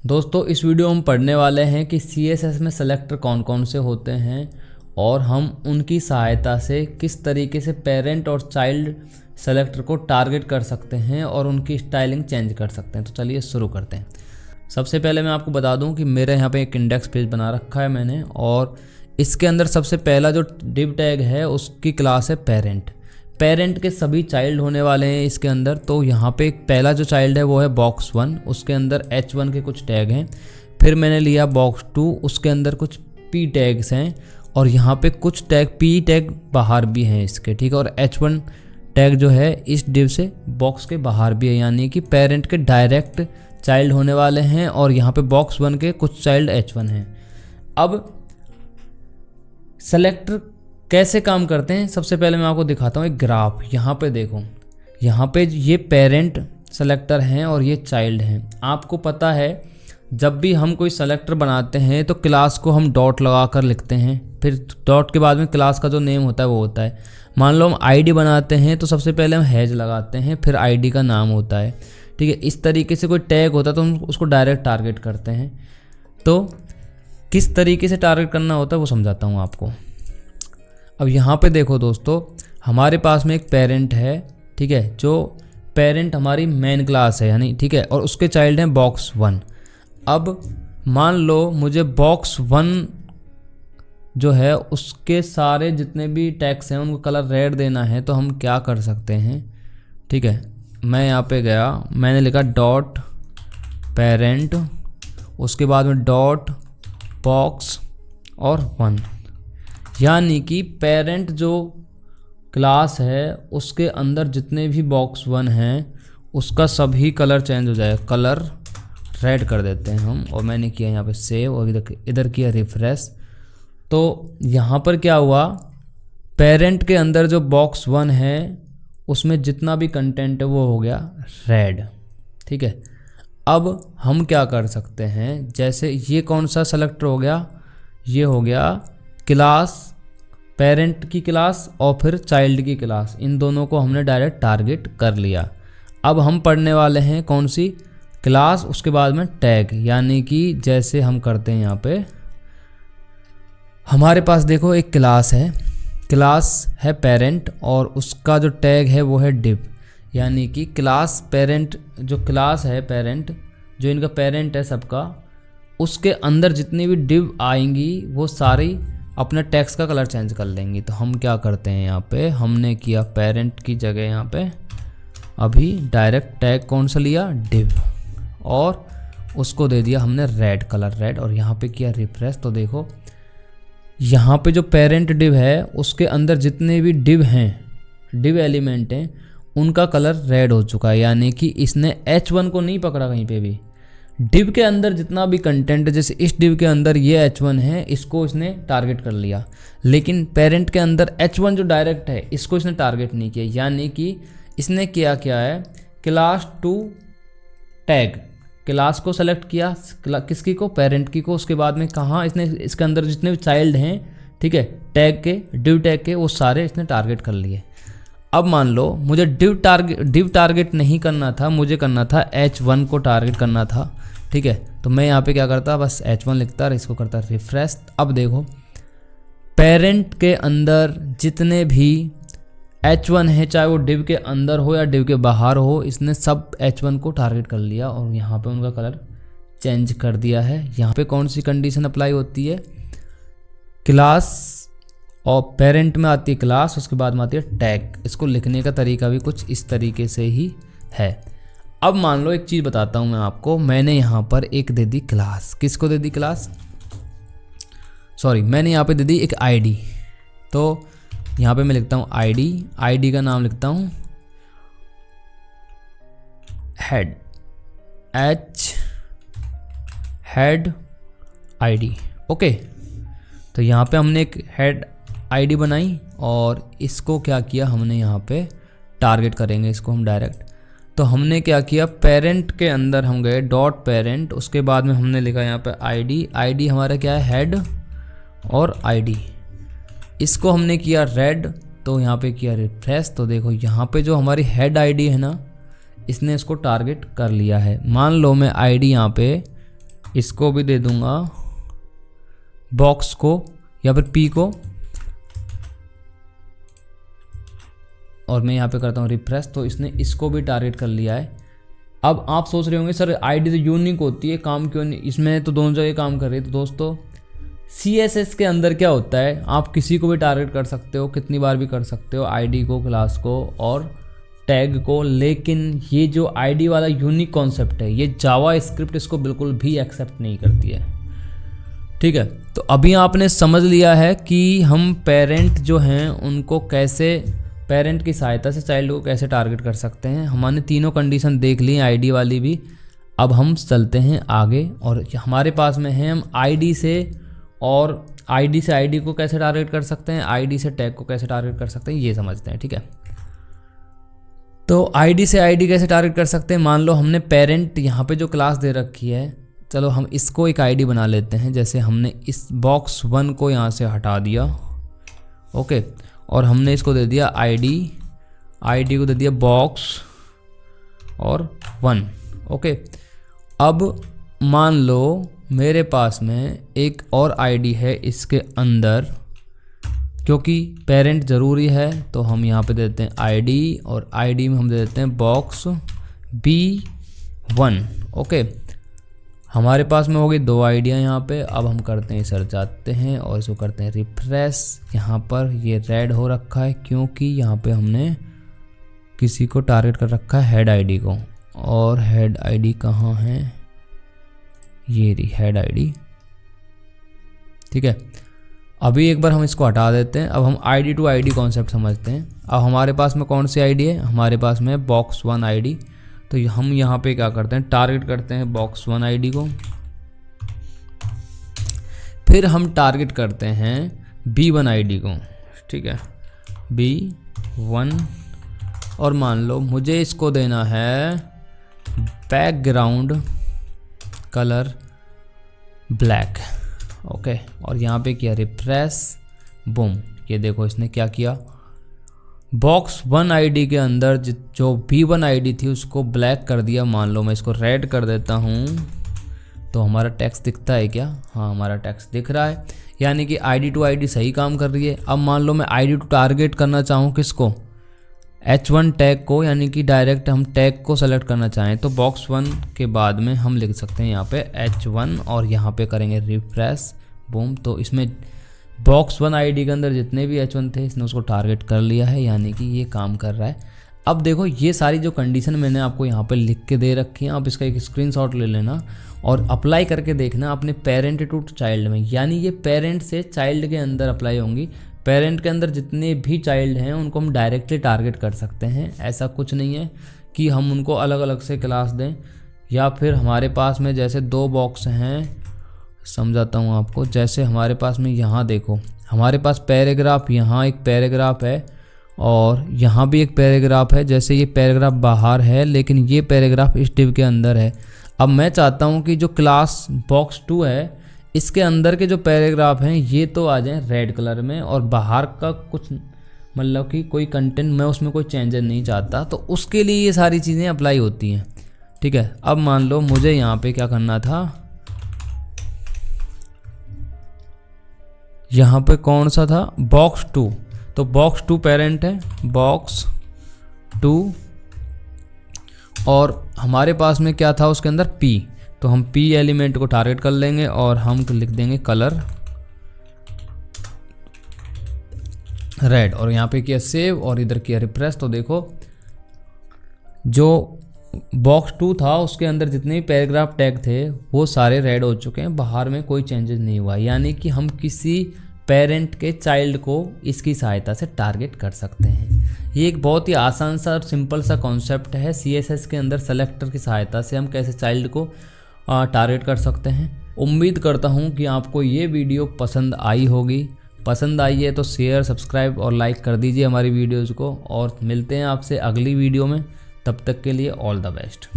दोस्तों इस वीडियो में हम पढ़ने वाले हैं कि CSS में सेलेक्टर कौन कौन से होते हैं और हम उनकी सहायता से किस तरीके से पेरेंट और चाइल्ड सेलेक्टर को टारगेट कर सकते हैं और उनकी स्टाइलिंग चेंज कर सकते हैं। तो चलिए शुरू करते हैं। सबसे पहले मैं आपको बता दूं कि मेरे यहाँ पे एक इंडेक्स पेज बना रखा है मैंने, और इसके अंदर सबसे पहला जो डिव टैग है उसकी क्लास है पेरेंट। पेरेंट के सभी चाइल्ड होने वाले हैं इसके अंदर। तो यहाँ पे पहला जो चाइल्ड है वो है बॉक्स 1, उसके अंदर H1 के कुछ टैग हैं। फिर मैंने लिया बॉक्स 2, उसके अंदर कुछ P टैग्स हैं और यहाँ पे कुछ टैग P टैग बाहर भी हैं इसके, ठीक है। और H1 टैग जो है इस डिव से बॉक्स के बाहर भी है, यानी कि पेरेंट के डायरेक्ट चाइल्ड होने वाले हैं और यहाँ पे बॉक्स 1 के कुछ चाइल्ड H1 हैं। अब सेलेक्टर कैसे काम करते हैं, सबसे पहले मैं आपको दिखाता हूँ एक ग्राफ। यहाँ पे देखो, यहाँ पे ये पेरेंट सेलेक्टर हैं और ये चाइल्ड हैं। आपको पता है जब भी हम कोई सेलेक्टर बनाते हैं तो क्लास को हम डॉट लगा कर लिखते हैं, फिर डॉट के बाद में क्लास का जो नेम होता है वो होता है। मान लो हम आईडी बनाते हैं तो सबसे पहले हम हैज लगाते हैं, फिर आईडी का नाम होता है, ठीक है। इस तरीके से कोई टैग होता है तो हम उसको डायरेक्ट टारगेट करते हैं। तो किस तरीके से टारगेट करना होता है वो समझाता हूँ आपको। अब यहाँ पे देखो दोस्तों, हमारे पास में एक पेरेंट है, ठीक है, जो पेरेंट हमारी मेन क्लास है यानी, ठीक है, और उसके चाइल्ड हैं बॉक्स 1। अब मान लो मुझे बॉक्स 1 जो है उसके सारे जितने भी टैग्स हैं उनको कलर रेड देना है, तो हम क्या कर सकते हैं, ठीक है। मैं यहाँ पे गया, मैंने लिखा डॉट पेरेंट, उसके बाद में डॉट बॉक्स और 1, यानी कि पेरेंट जो क्लास है उसके अंदर जितने भी बॉक्स 1 हैं उसका सभी कलर चेंज हो जाएगा। कलर रेड कर देते हैं हम, और मैंने किया यहाँ पे सेव और इधर किया रिफ्रेश। तो यहाँ पर क्या हुआ, पेरेंट के अंदर जो बॉक्स 1 है उसमें जितना भी कंटेंट है वो हो गया रेड, ठीक है। अब हम क्या कर सकते हैं, जैसे ये कौन सा सेलेक्टर हो गया, ये हो गया क्लास, पेरेंट की क्लास और फिर चाइल्ड की क्लास, इन दोनों को हमने डायरेक्ट टारगेट कर लिया। अब हम पढ़ने वाले हैं कौन सी क्लास, उसके बाद में टैग, यानी कि जैसे हम करते हैं यहाँ पे हमारे पास देखो एक क्लास है पेरेंट और उसका जो टैग है वो है डिव, यानी कि क्लास पेरेंट, जो क्लास है पेरेंट, जो इनका पेरेंट है सबका, उसके अंदर जितनी भी डिव आएंगी वो सारी अपने टैग्स का कलर चेंज कर लेंगी। तो हम क्या करते हैं, यहाँ पे हमने किया पेरेंट की जगह यहाँ पे अभी डायरेक्ट टैग कौन सा लिया, डिव, और उसको दे दिया हमने रेड, कलर रेड, और यहाँ पे किया रिफ्रेश। तो देखो यहाँ पे जो पेरेंट डिव है उसके अंदर जितने भी डिव हैं, डिव एलिमेंट हैं, उनका कलर रेड हो चुका है, यानी कि इसने H1 को नहीं पकड़ा कहीं पे भी। डिव के अंदर जितना भी कंटेंट है, जैसे इस डिव के अंदर ये H1 है, इसको इसने टारगेट कर लिया, लेकिन पेरेंट के अंदर H1 जो डायरेक्ट है इसको इसने टारगेट नहीं किया, यानी कि इसने क्या है, क्लास 2 टैग, क्लास को सेलेक्ट किया, किसकी को, पेरेंट की को, उसके बाद में कहाँ इसने इसके अंदर जितने भी चाइल्ड हैं, ठीक है, टैग के, डिव टैग के, वो सारे इसने टारगेट कर लिए। अब मान लो मुझे डिव टारगेट नहीं करना था, मुझे करना था H1 को टारगेट करना था, ठीक है। तो मैं यहाँ पे क्या करता, बस H1 लिखता और इसको करता रिफ्रेश। अब देखो पेरेंट के अंदर जितने भी H1 है, चाहे वो डिव के अंदर हो या डिव के बाहर हो, इसने सब H1 को टारगेट कर लिया और यहाँ पे उनका कलर चेंज कर दिया है। यहाँ पे कौन सी कंडीशन अप्लाई होती है, क्लास और पेरेंट में आती है क्लास, उसके बाद में आती है टैग। इसको लिखने का तरीका भी कुछ इस तरीके से ही है। अब मान लो एक चीज़ बताता हूँ मैं आपको, मैंने यहाँ पर एक दे दी क्लास, किसको दे दी क्लास, सॉरी, मैंने यहाँ पे दे दी एक आईडी। तो यहाँ पे मैं लिखता हूँ आईडी का नाम लिखता हूँ हेड, हेड आईडी, ओके। तो यहाँ पे हमने एक हेड आईडी बनाई और इसको क्या किया हमने, यहाँ पे टारगेट करेंगे इसको हम डायरेक्ट। तो हमने क्या किया, पेरेंट के अंदर हम गए डॉट पेरेंट, उसके बाद में हमने लिखा यहाँ पे आईडी हमारा क्या है, हेड और आईडी, इसको हमने किया रेड। तो यहाँ पे किया रिफ्रेश। तो देखो यहाँ पे जो हमारी हेड आईडी है ना, इसने इसको टारगेट कर लिया है। मान लो मैं आईडी यहाँ पे इसको भी दे दूंगा बॉक्स को या फिर पी को, और मैं यहाँ पे करता हूँ रिफ्रेश, तो इसने इसको भी टारगेट कर लिया है। अब आप सोच रहे होंगे सर आईडी तो यूनिक होती है, काम क्यों नहीं, इसमें तो दोनों जगह काम कर रही है। तो दोस्तों CSS के अंदर क्या होता है, आप किसी को भी टारगेट कर सकते हो, कितनी बार भी कर सकते हो, आईडी को, क्लास को और टैग को, लेकिन ये जो आईडी वाला यूनिक कॉन्सेप्ट है ये जावा स्क्रिप्ट इसको बिल्कुल भी एक्सेप्ट नहीं करती है। ठीक है, तो अभी आपने समझ लिया है कि हम पेरेंट जो हैं उनको कैसे, पेरेंट की सहायता से चाइल्ड को कैसे टारगेट कर सकते हैं। हमने तीनों कंडीशन देख ली आईडी वाली भी। अब हम चलते हैं आगे और हमारे पास में है हम आईडी से, और आईडी से आईडी को कैसे टारगेट कर सकते हैं, आईडी से टैग को कैसे टारगेट कर सकते हैं, ये समझते हैं। ठीक है, तो आईडी से आईडी कैसे टारगेट कर सकते हैं। मान लो हमने पेरेंट यहाँ पे जो क्लास दे रखी है, चलो हम इसको एक आईडी बना लेते हैं। जैसे हमने इस बॉक्स 1 को यहाँ से हटा दिया, ओके, और हमने इसको दे दिया आईडी को दे दिया बॉक्स और 1, ओके। अब मान लो मेरे पास में एक और आईडी है इसके अंदर, क्योंकि पेरेंट ज़रूरी है तो हम यहाँ पे देते हैं आईडी, और आईडी में हम दे देते हैं बॉक्स B1, ओके। हमारे पास में हो गई 2 आइडिया यहाँ पे। अब हम करते हैं सर जाते हैं और इसको करते हैं रिफ्रेश। यहाँ पर ये रेड हो रखा है क्योंकि यहाँ पे हमने किसी को टारगेट कर रखा है, हेड आईडी को, और हेड आईडी कहाँ है, ये रही हेड आईडी। ठीक है, अभी एक बार हम इसको हटा देते हैं। अब हम आईडी टू आईडी कॉन्सेप्ट समझते हैं। अब हमारे पास में कौन सी आईडी है, हमारे पास में बॉक्स 1 आईडी। तो हम यहाँ पे क्या करते हैं, टारगेट करते हैं बॉक्स 1 आईडी को, फिर हम टारगेट करते हैं B1 आईडी को। ठीक है, B1, और मान लो मुझे इसको देना है बैकग्राउंड कलर ब्लैक, ओके। और यहाँ पे किया रिफ्रेश, बूम, ये देखो इसने क्या किया, बॉक्स 1 आईडी के अंदर जो B1 आईडी थी उसको ब्लैक कर दिया। मान लो मैं इसको रेड कर देता हूँ तो हमारा टेक्स्ट दिखता है क्या, हाँ हमारा टेक्स्ट दिख रहा है, यानी कि आईडी टू आईडी सही काम कर रही है। अब मान लो मैं आईडी टू टारगेट करना चाहूँ किसको, H1 टैग को, यानी कि डायरेक्ट हम टैग को सेलेक्ट करना चाहें तो बॉक्स 1 के बाद में हम लिख सकते हैं यहाँ पे H1 और यहाँ पे करेंगे रिफ्रेश, बूम। तो इसमें बॉक्स 1 आईडी के अंदर जितने भी H1 थे इसने उसको टारगेट कर लिया है, यानी कि ये काम कर रहा है। अब देखो ये सारी जो कंडीशन मैंने आपको यहाँ पे लिख के दे रखी हैं, आप इसका एक स्क्रीनशॉट ले लेना और अप्लाई करके देखना अपने पेरेंट टू चाइल्ड में, यानी ये पेरेंट से चाइल्ड के अंदर अप्लाई होंगी। पेरेंट के अंदर जितने भी चाइल्ड हैं उनको हम डायरेक्टली टारगेट कर सकते हैं। ऐसा कुछ नहीं है कि हम उनको अलग अलग से क्लास दें, या फिर हमारे पास में जैसे 2 बॉक्स हैं, समझाता हूँ आपको। जैसे हमारे पास में यहाँ देखो, हमारे पास पैराग्राफ, यहाँ एक पैराग्राफ है और यहाँ भी एक पैराग्राफ है। जैसे ये पैराग्राफ बाहर है लेकिन ये पैराग्राफ इस डिव के अंदर है। अब मैं चाहता हूँ कि जो क्लास बॉक्स 2 है इसके अंदर के जो पैराग्राफ हैं ये तो आ जाएं रेड कलर में, और बाहर का कुछ मतलब कि कोई कंटेंट मैं उसमें कोई चेंजेस नहीं चाहता, तो उसके लिए ये सारी चीज़ें अप्लाई होती हैं। ठीक है, अब मान लो मुझे यहाँ पे क्या करना था, यहाँ पे कौन सा था, बॉक्स 2। तो बॉक्स 2 पेरेंट है, बॉक्स 2, और हमारे पास में क्या था उसके अंदर P, तो हम P एलिमेंट को टारगेट कर लेंगे और हम लिख देंगे कलर रेड, और यहाँ पे किया सेव और इधर किया रिफ्रेश। तो देखो जो बॉक्स 2 था उसके अंदर जितने भी पैराग्राफ टैग थे वो सारे रेड हो चुके हैं, बाहर में कोई चेंजेस नहीं हुआ, यानी कि हम किसी पेरेंट के चाइल्ड को इसकी सहायता से टारगेट कर सकते हैं। ये एक बहुत ही आसान सा और सिंपल सा कॉन्सेप्ट है। CSS के अंदर सेलेक्टर की सहायता से हम कैसे चाइल्ड को टारगेट कर सकते हैं। उम्मीद करता हूँ कि आपको ये वीडियो पसंद आई होगी। पसंद आई है तो शेयर, सब्सक्राइब और लाइक कर दीजिए हमारी वीडियोज़ को, और मिलते हैं आपसे अगली वीडियो में। तब तक के लिए ऑल द बेस्ट।